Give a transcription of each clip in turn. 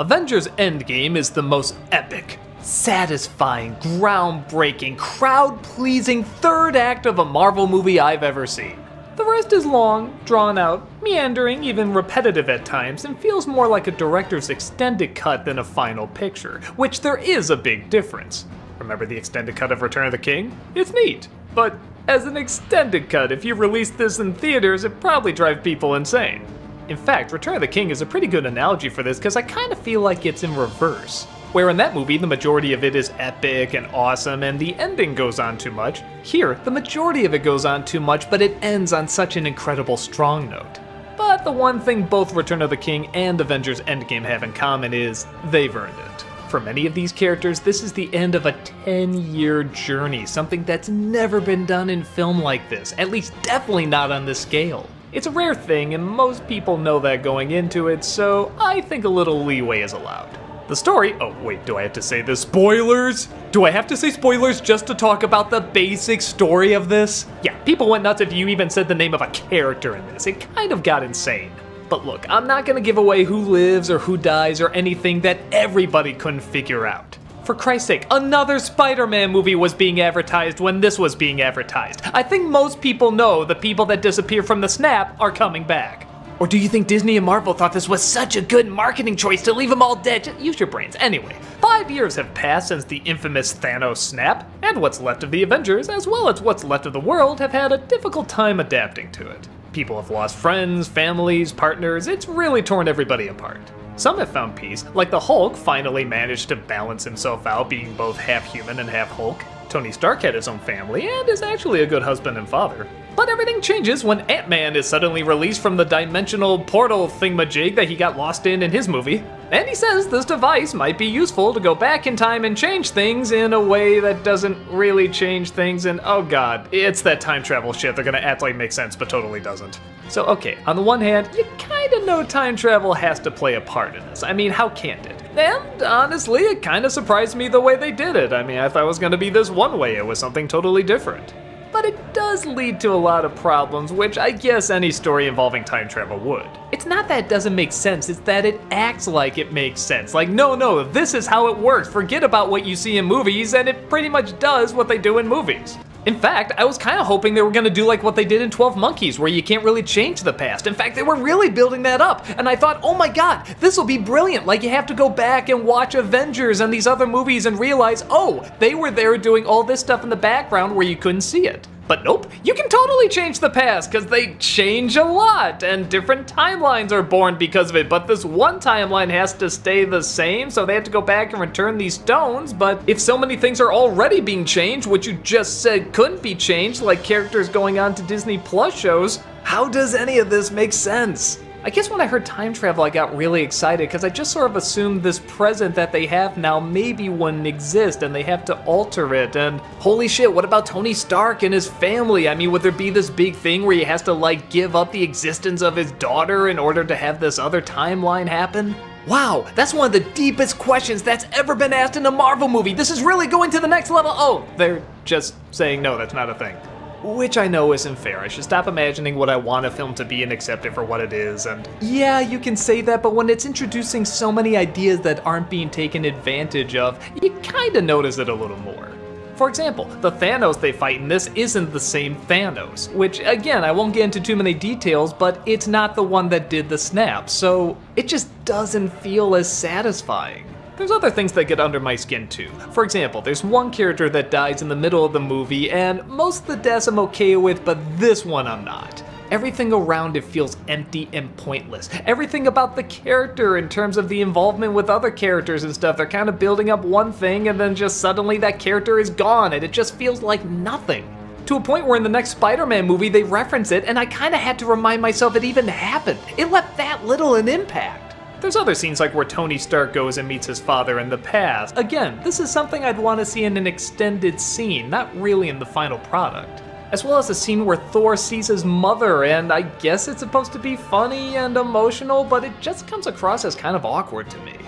Avengers Endgame is the most epic, satisfying, groundbreaking, crowd-pleasing third act of a Marvel movie I've ever seen. The rest is long, drawn out, meandering, even repetitive at times, and feels more like a director's extended cut than a final picture, which there is a big difference. Remember the extended cut of Return of the King? It's neat, but as an extended cut, if you released this in theaters, it'd probably drive people insane. In fact, Return of the King is a pretty good analogy for this because I kind of feel like it's in reverse. Where in that movie, the majority of it is epic and awesome and the ending goes on too much, here, the majority of it goes on too much, but it ends on such an incredible strong note. But the one thing both Return of the King and Avengers Endgame have in common is they've earned it. For many of these characters, this is the end of a 10-year journey, something that's never been done in film like this, at least definitely not on this scale. It's a rare thing, and most people know that going into it, so I think a little leeway is allowed. The story— oh wait, do I have to say this? Spoilers? Do I have to say spoilers just to talk about the basic story of this? Yeah, people went nuts if you even said the name of a character in this. It kind of got insane. But look, I'm not gonna give away who lives or who dies or anything that everybody couldn't figure out. For Christ's sake, another Spider-Man movie was being advertised when this was being advertised. I think most people know the people that disappear from the snap are coming back. Or do you think Disney and Marvel thought this was such a good marketing choice to leave them all dead? Just use your brains. Anyway, 5 years have passed since the infamous Thanos snap, and what's left of the Avengers, as well as what's left of the world, have had a difficult time adapting to it. People have lost friends, families, partners. It's really torn everybody apart. Some have found peace, like the Hulk finally managed to balance himself out, being both half human and half Hulk. Tony Stark had his own family and is actually a good husband and father. But everything changes when Ant-Man is suddenly released from the dimensional portal thingamajig that he got lost in his movie. And he says this device might be useful to go back in time and change things in a way that doesn't really change things, and oh god, it's that time travel shit they're gonna act like makes sense but totally doesn't. So okay, on the one hand, you kinda know time travel has to play a part in this. I mean, how can't it? And honestly, it kinda surprised me the way they did it. I mean, I thought it was gonna be this one way, it was something totally different. But it does lead to a lot of problems, which I guess any story involving time travel would. It's not that it doesn't make sense, it's that it acts like it makes sense. Like, no, this is how it works. Forget about what you see in movies, and it pretty much does what they do in movies. In fact, I was kind of hoping they were going to do like what they did in 12 Monkeys, where you can't really change the past. In fact, they were really building that up, and I thought, oh my god, this will be brilliant. Like, you have to go back and watch Avengers and these other movies and realize, oh, they were there doing all this stuff in the background where you couldn't see it. But nope, you can totally change the past, because they change a lot, and different timelines are born because of it, but this one timeline has to stay the same, so they have to go back and return these stones. But if so many things are already being changed, which you just said couldn't be changed, like characters going on to Disney Plus shows, how does any of this make sense? I guess when I heard time travel, I got really excited because I just sort of assumed this present that they have now maybe wouldn't exist and they have to alter it. And holy shit, what about Tony Stark and his family? I mean, would there be this big thing where he has to like give up the existence of his daughter in order to have this other timeline happen? Wow, that's one of the deepest questions that's ever been asked in a Marvel movie. This is really going to the next level. Oh, they're just saying no, that's not a thing. Which I know isn't fair. I should stop imagining what I want a film to be and accept it for what it is. And yeah, you can say that, but when it's introducing so many ideas that aren't being taken advantage of, you kinda notice it a little more. For example, the Thanos they fight in this isn't the same Thanos, which again, I won't get into too many details, but it's not the one that did the snap, so it just doesn't feel as satisfying. There's other things that get under my skin too. For example, there's one character that dies in the middle of the movie, and most of the deaths I'm okay with, but this one I'm not. Everything around it feels empty and pointless. Everything about the character in terms of the involvement with other characters and stuff, they're kind of building up one thing and then just suddenly that character is gone and it just feels like nothing. To a point where in the next Spider-Man movie they reference it and I kind of had to remind myself it even happened. It left that little an impact. There's other scenes like where Tony Stark goes and meets his father in the past. Again, this is something I'd want to see in an extended scene, not really in the final product. As well as a scene where Thor sees his mother, and I guess it's supposed to be funny and emotional, but it just comes across as kind of awkward to me.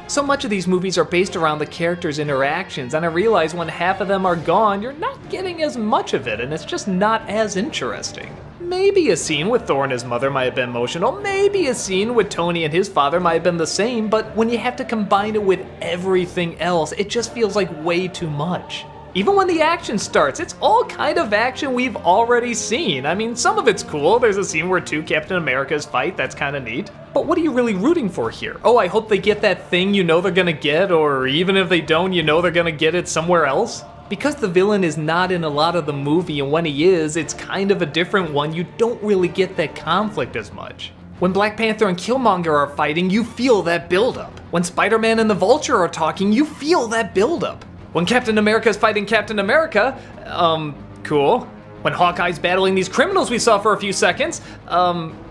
So much of these movies are based around the characters' interactions, and I realize when half of them are gone, you're not getting as much of it, and it's just not as interesting. Maybe a scene with Thor and his mother might have been emotional, maybe a scene with Tony and his father might have been the same, but when you have to combine it with everything else, it just feels like way too much. Even when the action starts, it's all kind of action we've already seen. I mean, some of it's cool. There's a scene where two Captain Americas fight, that's kind of neat. But what are you really rooting for here? Oh, I hope they get that thing you know they're gonna get, or even if they don't, you know they're gonna get it somewhere else? Because the villain is not in a lot of the movie, and when he is, it's kind of a different one, you don't really get that conflict as much. When Black Panther and Killmonger are fighting, you feel that buildup. When Spider-Man and the Vulture are talking, you feel that buildup. When Captain America's fighting Captain America, cool. When Hawkeye's battling these criminals we saw for a few seconds,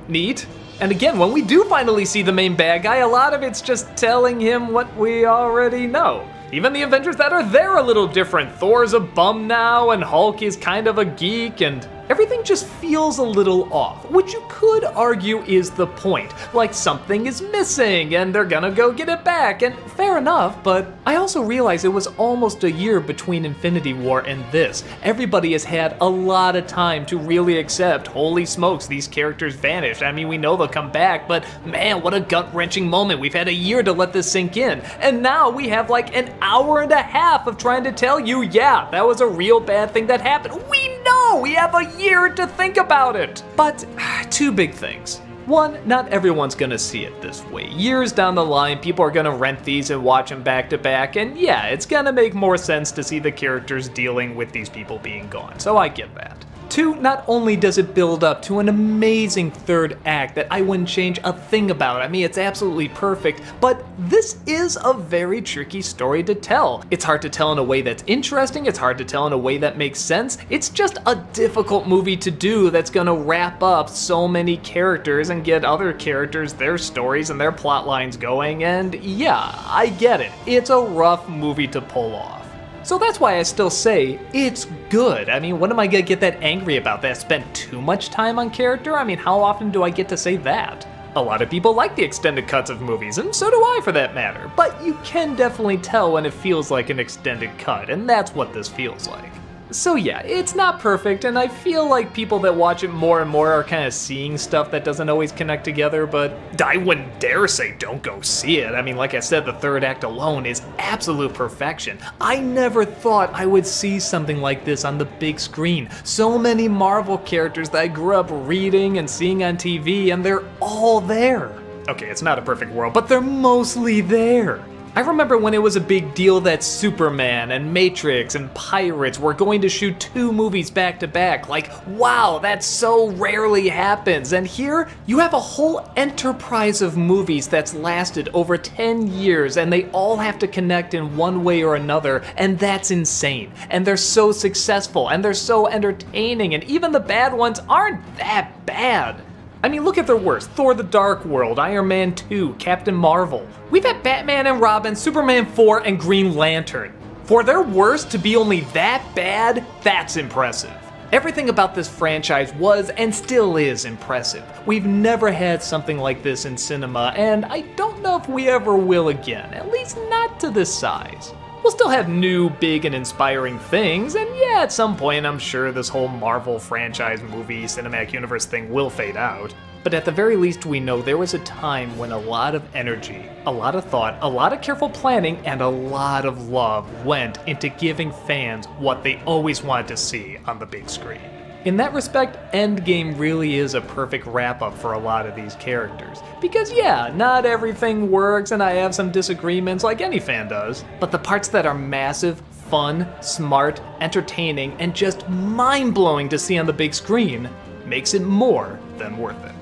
neat. And again, when we do finally see the main bad guy, a lot of it's just telling him what we already know. Even the Avengers that are there are a little different. Thor's a bum now, and Hulk is kind of a geek, and everything just feels a little off, which you could argue is the point. Like something is missing, and they're gonna go get it back, and fair enough, but I also realize it was almost a year between Infinity War and this. Everybody has had a lot of time to really accept, holy smokes, these characters vanished. I mean, we know they'll come back, but man, what a gut-wrenching moment. We've had a year to let this sink in, and now we have like an hour and a half of trying to tell you, yeah, that was a real bad thing that happened. We know! We have a year to think about it! But, two big things. One, not everyone's gonna see it this way. Years down the line, people are gonna rent these and watch them back to back, and yeah, it's gonna make more sense to see the characters dealing with these people being gone, so I get that. Two, not only does it build up to an amazing third act that I wouldn't change a thing about, I mean, it's absolutely perfect, but this is a very tricky story to tell. It's hard to tell in a way that's interesting, it's hard to tell in a way that makes sense. It's just a difficult movie to do that's gonna wrap up so many characters and get other characters their stories and their plot lines going, and yeah, I get it. It's a rough movie to pull off. So that's why I still say it's good. I mean, what am I gonna get that angry about? That I spent too much time on character? I mean, how often do I get to say that? A lot of people like the extended cuts of movies, and so do I for that matter. But you can definitely tell when it feels like an extended cut, and that's what this feels like. So yeah, it's not perfect, and I feel like people that watch it more and more are kind of seeing stuff that doesn't always connect together, but I wouldn't dare say don't go see it. I mean, like I said, the third act alone is absolute perfection. I never thought I would see something like this on the big screen. So many Marvel characters that I grew up reading and seeing on TV, and they're all there. Okay, it's not a perfect world, but they're mostly there. I remember when it was a big deal that Superman and Matrix and Pirates were going to shoot 2 movies back to back. Like, wow, that so rarely happens. And here, you have a whole enterprise of movies that's lasted over 10 years, and they all have to connect in one way or another, and that's insane. And they're so successful, and they're so entertaining, and even the bad ones aren't that bad. I mean, look at their worst. Thor the Dark World, Iron Man 2, Captain Marvel. We've had Batman and Robin, Superman 4, and Green Lantern. For their worst to be only that bad, that's impressive. Everything about this franchise was and still is impressive. We've never had something like this in cinema, and I don't know if we ever will again, at least not to this size. We'll still have new, big, and inspiring things, and yeah, at some point I'm sure this whole Marvel franchise movie, cinematic universe thing will fade out. But at the very least we know there was a time when a lot of energy, a lot of thought, a lot of careful planning, and a lot of love went into giving fans what they always wanted to see on the big screen. In that respect, Endgame really is a perfect wrap-up for a lot of these characters. Because yeah, not everything works and I have some disagreements like any fan does, but the parts that are massive, fun, smart, entertaining, and just mind-blowing to see on the big screen makes it more than worth it.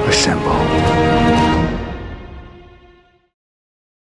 Assemble.